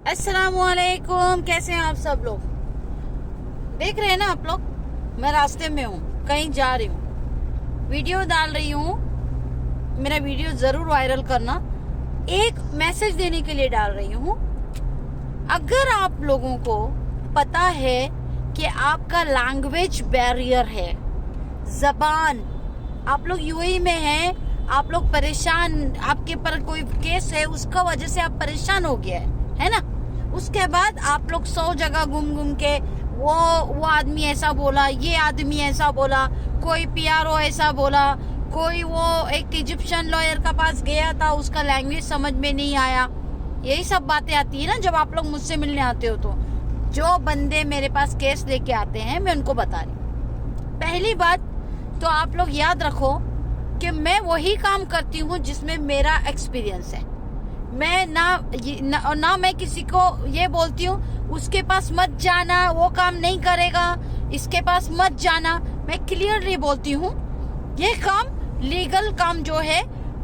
अस्सलामुअलैकुम, कैसे हैं आप सब लोग। देख रहे हैं ना आप लोग, मैं रास्ते में हूँ, कहीं जा रही हूँ, वीडियो डाल रही हूँ। मेरा वीडियो जरूर वायरल करना। एक मैसेज देने के लिए डाल रही हूँ। अगर आप लोगों को पता है कि आपका लैंग्वेज बैरियर है, जबान, आप लोग यूएई में हैं, आप लोग परेशान, आपके पर कोई केस है, उसका वजह से आप परेशान हो गया है ना। उसके बाद आप लोग 100 जगह घूम के वो आदमी ऐसा बोला, ये आदमी ऐसा बोला, कोई पीआरओ ऐसा बोला, कोई वो एक इजिप्शियन लॉयर का पास गया था, उसका लैंग्वेज समझ में नहीं आया। यही सब बातें आती है ना जब आप लोग मुझसे मिलने आते हो। तो जो बंदे मेरे पास केस लेके आते हैं, मैं उनको बता रही हूँ। पहली बात तो आप लोग याद रखो कि मैं वही काम करती हूँ जिसमें मेरा एक्सपीरियंस है। मैं ना मैं किसी को ये बोलती हूँ उसके पास मत जाना, वो काम नहीं करेगा, इसके पास मत जाना। मैं क्लियरली बोलती हूँ ये काम लीगल काम जो है,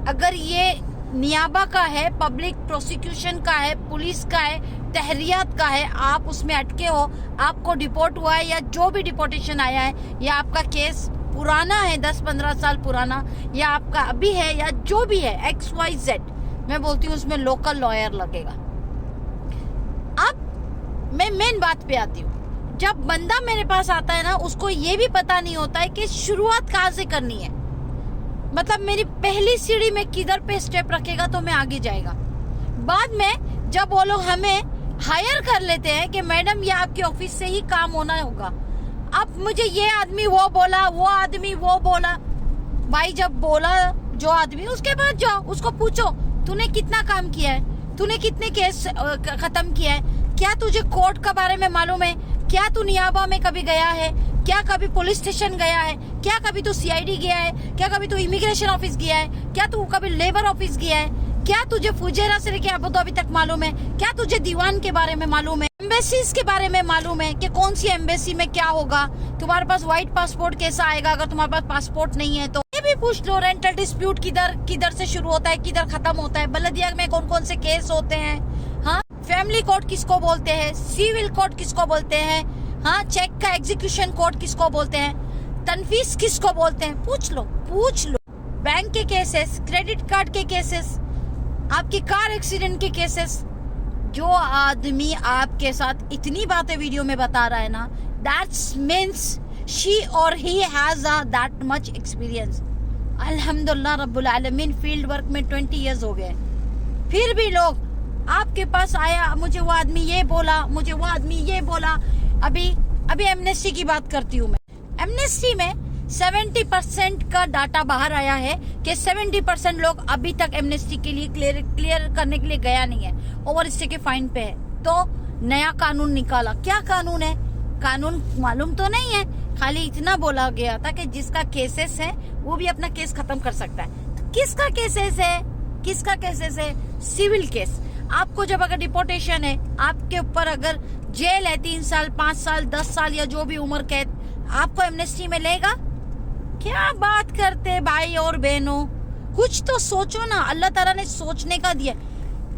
अगर ये नियाबा का है, पब्लिक प्रोसिक्यूशन का है, पुलिस का है, तहरियात का है, आप उसमें अटके हो, आपको डिपोर्ट हुआ है या जो भी डिपोर्टेशन आया है, या आपका केस पुराना है 10-15 साल पुराना, या आपका अभी है, या जो भी है XYZ, मैं बोलती हूँ उसमें लोकल लॉयर लगेगा। अब मैं मेन बात पे आती हूँ। जब बंदा मेरे पास आता है ना, उसको ये भी पता नहीं होता है कि शुरुआत कहाँ से करनी है। मतलब मेरी पहली सीढ़ी में किधर पे स्टेप रखेगा तो मैं आगे जाएगा। बाद में जब वो लोग हमें हायर कर लेते हैं कि मैडम ये आपके ऑफिस से ही काम होना होगा, अब मुझे ये आदमी वो बोला, वो आदमी वो बोला। भाई जब बोला जो आदमी, उसके बाद जाओ, उसको पूछो तूने कितना काम किया है, तूने कितने केस खत्म किया है, क्या तुझे कोर्ट के बारे में मालूम है, क्या तू नियाबा में कभी गया है, क्या कभी पुलिस स्टेशन गया है, क्या कभी तू सीआईडी गया है, क्या कभी तू इमिग्रेशन ऑफिस गया है, क्या तू कभी लेबर ऑफिस गया है, क्या तुझे फुजेरा से लेके अबू धाबी तक मालूम है, क्या तुझे दीवान के बारे में मालूम है, एम्बेसीज के बारे में मालूम है कि कौन सी एम्बेसी में क्या होगा, तुम्हारे पास व्हाइट पासपोर्ट कैसा आएगा अगर तुम्हारे पास पासपोर्ट नहीं है तो। ये भी पूछ लो रेंटल डिस्प्यूट किधर से शुरू होता है, किधर खत्म होता है, बलदिया में कौन कौन से केस होते हैं, हाँ, फैमिली कोर्ट किसको बोलते हैं, सिविल कोर्ट किसको बोलते हैं, हाँ, चेक का एग्जीक्यूशन कोर्ट किसको बोलते हैं, तनफीस किसको बोलते हैं, पूछ लो। बैंक के केसेस, क्रेडिट कार्ड के केसेस, आपकी कार एक्सीडेंट के केसेस। जो आदमी आपके साथ इतनी बातें वीडियो में बता रहा है ना, दैट्स मीन्स शी और he has that much experience. अल्हम्दुलिल्लाह रब्बुल आलमीन, फील्ड वर्क में 20 इयर्स हो गए। फिर भी लोग आपके पास आया, मुझे वो आदमी ये बोला, मुझे वो आदमी ये बोला। अभी एमनेस्टी की बात करती हूँ मैं। एमनेस्टी में 70% का डाटा बाहर आया है कि 70% लोग अभी तक एमनेस्टी के लिए क्लियर करने के लिए गया नहीं है, ओवर स्टे के फाइन पे है। तो नया कानून निकाला। क्या कानून है? कानून मालूम तो नहीं है, खाली इतना बोला गया था कि जिसका केसेस है वो भी अपना केस खत्म कर सकता है। तो किसका केसेस है? किसका केसेस है? Civil case. आपको जब अगर डिपोर्टेशन है, आपके ऊपर अगर जेल है 3 साल, 5 साल, 10 साल या जो भी उम्र कैद, आपको एमनेस्टी में लेगा? क्या बात करते भाई और बहनों, कुछ तो सोचो ना। अल्लाह ताला ने सोचने का दिया।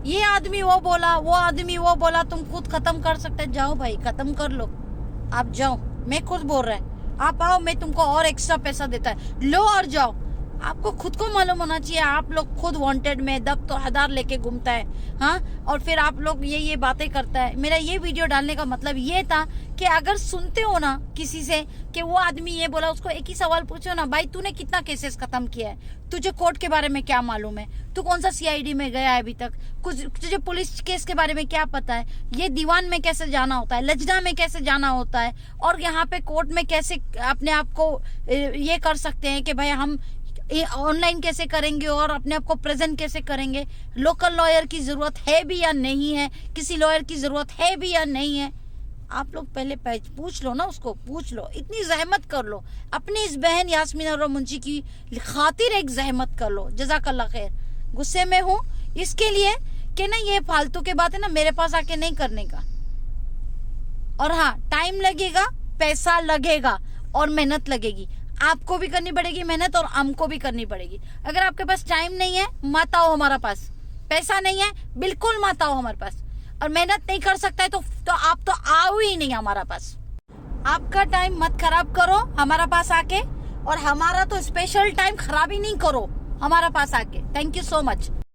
ये आदमी वो बोला, वो आदमी वो बोला, तुम खुद खत्म कर सकते, जाओ भाई खत्म कर लो, आप जाओ। मैं खुद बोल रहा है, आप आओ, मैं तुमको और एक्स्ट्रा पैसा देता है, लो और जाओ। आपको खुद को मालूम होना चाहिए, आप लोग खुद वांटेड में दब तो हदार लेके घूमता है, हाँ, और फिर आप लोग ये बातें करता है। मेरा ये वीडियो डालने का मतलब ये था कि अगर सुनते हो ना किसी से कि वो आदमी ये बोला, उसको एक ही सवाल पूछो ना, भाई तूने कितना केसेस खत्म किया है, तुझे कोर्ट के बारे में क्या मालूम है, तू कौन सा सीआईडी में गया है अभी तक, कुछ तुझे पुलिस केस के बारे में क्या पता है, ये दीवान में कैसे जाना होता है, लजना में कैसे जाना होता है, और यहाँ पे कोर्ट में कैसे अपने आप को ये कर सकते हैं कि भाई हम ऑनलाइन कैसे करेंगे और अपने आप को प्रेजेंट कैसे करेंगे, लोकल लॉयर की जरूरत है भी या नहीं है, किसी लॉयर की जरूरत है भी या नहीं है। आप लोग पहले पूछ लो ना, उसको पूछ लो, इतनी जहमत कर लो, अपनी इस बहन यास्मीन और मुंशी की खातिर एक जहमत कर लो। जज़ाकल्लाह खैर। गुस्से में हूँ इसके लिए कि ना ये फालतू के बातें ना मेरे पास आके नहीं करने का। और हाँ, टाइम लगेगा, पैसा लगेगा और मेहनत लगेगी। आपको भी करनी पड़ेगी मेहनत और हमको भी करनी पड़ेगी। अगर आपके पास टाइम नहीं है, मत आओ हमारे पास। पैसा नहीं है, बिल्कुल मत आओ हमारे पास। और मेहनत नहीं कर सकता है तो आप तो आओ ही नहीं हमारा पास। आपका टाइम मत खराब करो हमारा पास आके, और हमारा तो स्पेशल टाइम खराब ही नहीं करो हमारा पास आके। Thank you so much.